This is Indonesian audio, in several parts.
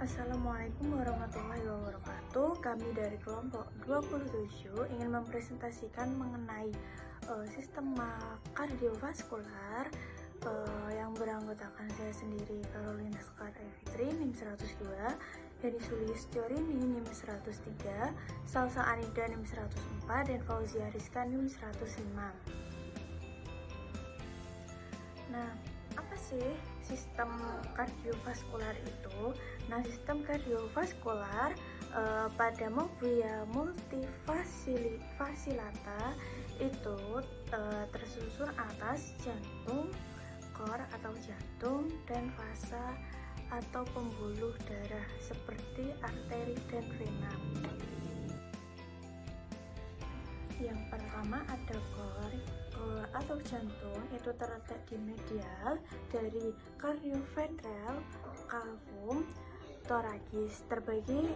Assalamualaikum warahmatullahi wabarakatuh. Kami dari kelompok 27 ingin mempresentasikan mengenai sistema kardiovaskular yang beranggotakan saya sendiri, Carolina Sekar Evitri, NIM 102, Heni Sulistyorini, NIM 103, Salsa Anida, NIM 104, dan Fauzia Rizka, NIM 105. Nah, apa sih sistem kardiovaskular itu? Nah, sistem kardiovaskular pada Movia multifacilata itu tersusun atas jantung, kor atau jantung, dan vasa atau pembuluh darah seperti arteri dan vena. Yang pertama ada kor atau jantung, itu terletak di medial dari kardioventral cavum thoracis, terbagi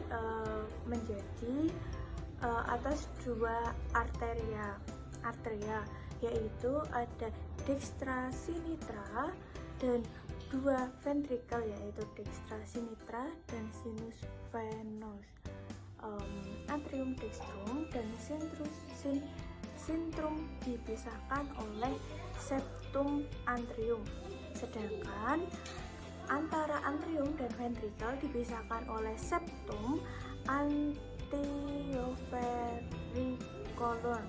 menjadi atas dua arteria, yaitu ada dextra sinistra dan dua ventricle, yaitu dextra sinistra dan sinus venous. Atrium dextrum dan sintrum dipisahkan oleh septum atrium, sedangkan antara atrium dan ventricle dipisahkan oleh septum anteroventriculum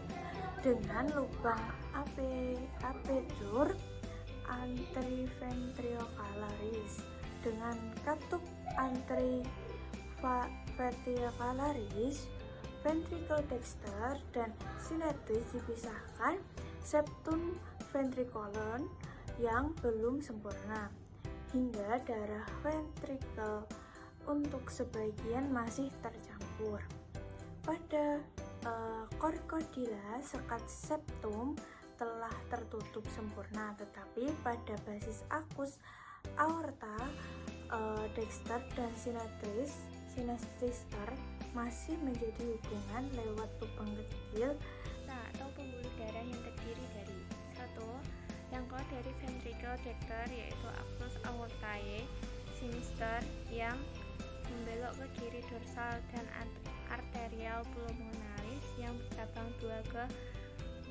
dengan lubang aperture anteroventricularis dengan katup anteroventricularis. Ventricle dexter dan sinetris dipisahkan septum ventriculum yang belum sempurna, hingga darah ventricle untuk sebagian masih tercampur. Pada korkodila sekat septum telah tertutup sempurna, tetapi pada basis akus aorta dexter dan sinestриster masih menjadi hubungan lewat lubang kecil atau pembuluh darah yang terdiri dari satu, yang keluar dari ventricle dexter, yaitu akus aortae sinister yang membelok ke kiri dorsal, dan arterial pulmonalis yang bercabang dua ke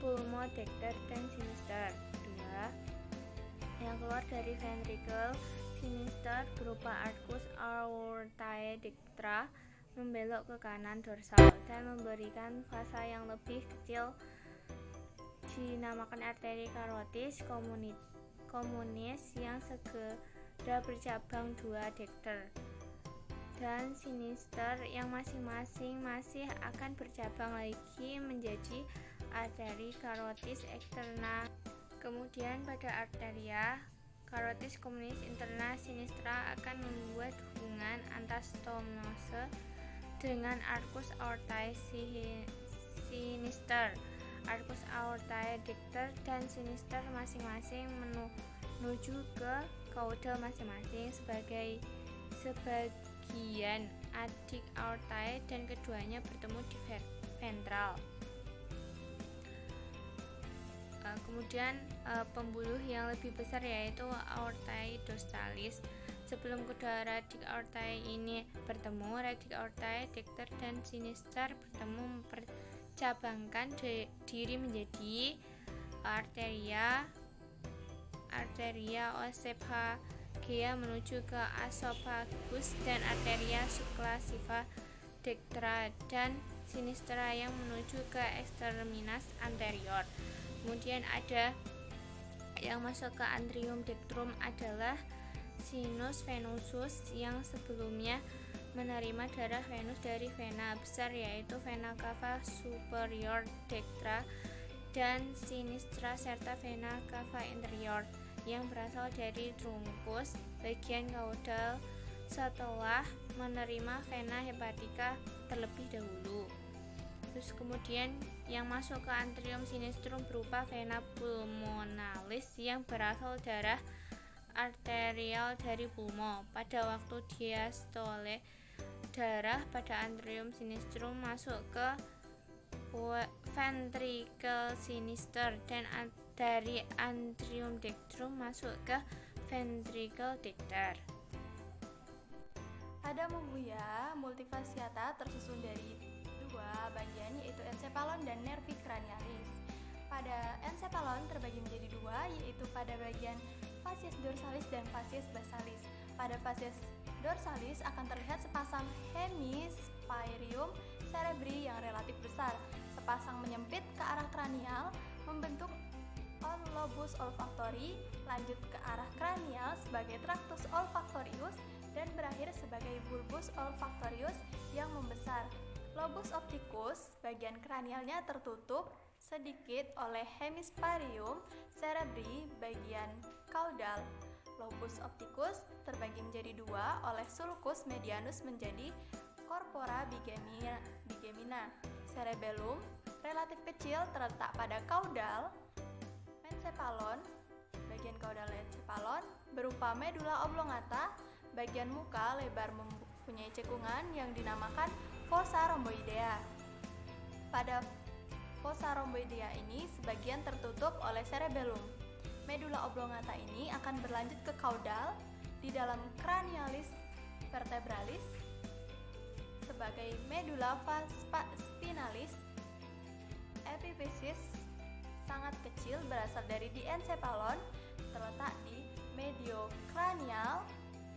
pulmo dexter dan sinister. Dua, yang keluar dari ventricle sinister berupa arcus aortae dextra membelok ke kanan dorsal dan memberikan vasa yang lebih kecil dinamakan arteri karotis communis yang segera bercabang dua dexter dan sinister yang masing-masing masih akan bercabang lagi menjadi arteri karotis externa. Kemudian pada arteria karotis communis interna sinistra akan membuat hubungan anastomose dengan arcus aortae sinister. Arcus aortae dexter dan sinister masing-masing menuju ke caudal masing-masing sebagai sebagian adik aortae, dan keduanya bertemu di ventral. Kemudian pembuluh yang lebih besar yaitu aortae dorsalis. Sebelum kedua radik aortae ini bertemu, radik aortae dexter dan sinister bertemu mempercabangkan diri menjadi arteria osephagea menuju ke esophagus, dan arteria subclavian dextra dan sinistra yang menuju ke extremitas anterior. Kemudian ada yang masuk ke atrium dextrum adalah sinus venosus yang sebelumnya menerima darah venus dari vena besar, yaitu vena cava superior dextra dan sinistra, serta vena cava inferior yang berasal dari trunkus bagian caudal setelah menerima vena hepatica terlebih dahulu. Terus kemudian yang masuk ke atrium sinistrum berupa vena pulmonalis yang berasal darah arterial dari pulmo. Pada waktu diastole, darah pada atrium sinistrum masuk ke ventricle sinister, dan dari atrium dextrum masuk ke ventricle dexter. Pada membuya multifasciata tersusun dari dua bagian, yaitu encephalon dan nervi cranialis. Pada encephalon terbagi menjadi dua, yaitu pada bagian facies dorsalis dan facies basalis. Pada facies dorsalis akan terlihat sepasang hemisphaerium cerebri yang relatif besar. Sepasang menyempit ke arah kranial membentuk lobus olfactori, lanjut ke arah kranial sebagai tractus olfactorius dan berakhir sebagai bulbus olfactorius yang membesar. Lobus opticus, bagian kranialnya tertutup sedikit oleh hemisphaerium cerebri bagian caudal. Lobus opticus terbagi menjadi dua oleh sulcus medianus menjadi corpora bigemina. Cerebellum relatif kecil terletak pada caudal. Encephalon, bagian caudal encephalon berupa medula oblongata. Bagian muka lebar mempunyai cekungan yang dinamakan fossa rhomboidea. Pada fossa rhomboidea ini sebagian tertutup oleh cerebellum. Medula oblongata ini akan berlanjut ke caudal di dalam cranialis vertebralis sebagai medula spinalis. Epiphysis sangat kecil berasal dari diencephalon, terletak di mediokranial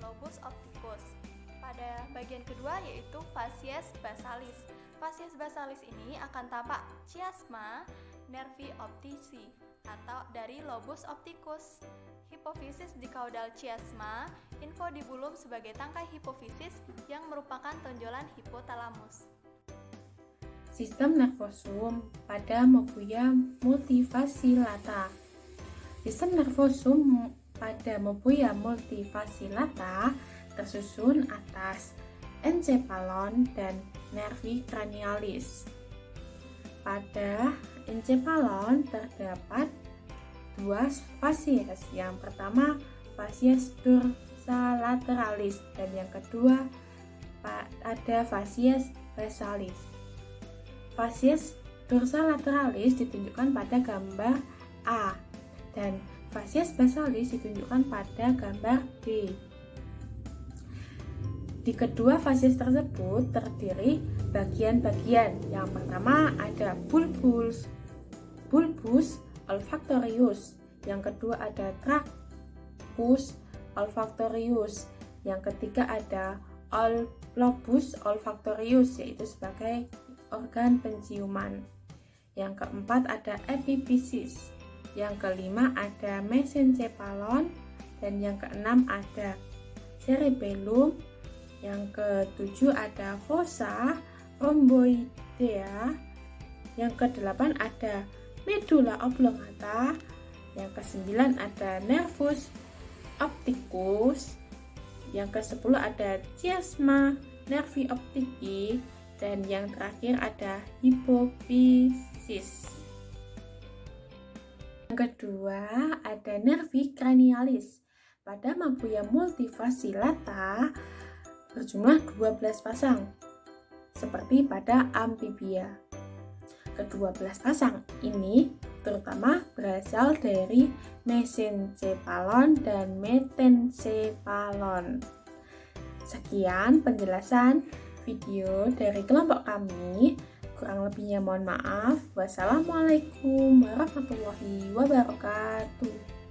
lobus opticus. Pada bagian kedua yaitu facies basalis. Facies basalis ini akan tampak chiasma nervi optici atau dari lobus opticus. Hipofisis di caudal chiasma, infundibulum sebagai tangkai hipofisis yang merupakan tonjolan hipotalamus. Sistem nervosum pada mempunyai multifasciata. Sistem nervosum pada mempunyai multifasciata tersusun atas encephalon dan nervi cranialis. Pada encephalon terdapat dua facies. Yang pertama facies dorsalateralis dan yang kedua ada facies basalis. Facies dorsalateralis ditunjukkan pada gambar A dan facies basalis ditunjukkan pada gambar B. Di kedua facies tersebut terdiri bagian-bagian. Yang pertama ada bulbus olfactorius, yang kedua ada tractus olfactorius, yang ketiga ada lobus olfactorius yaitu sebagai organ penciuman. Yang keempat ada epiphysis. Yang kelima ada mesencephalon dan yang keenam ada cerebellum. Yang ketujuh ada fossa rhomboidea. Yang kedelapan ada medula oblongata. Yang kesembilan ada nervus opticus. Yang kesepuluh ada chiasma nervi optici dan yang terakhir ada hipophysis. Yang kedua ada nervi cranialis. Pada mempunyai multifasciata berjumlah 12 pasang seperti pada amfibia. Ke-12 pasang ini terutama berasal dari mesencephalon dan metencephalon. Sekian penjelasan video dari kelompok kami. Kurang lebihnya mohon maaf. Wassalamualaikum warahmatullahi wabarakatuh.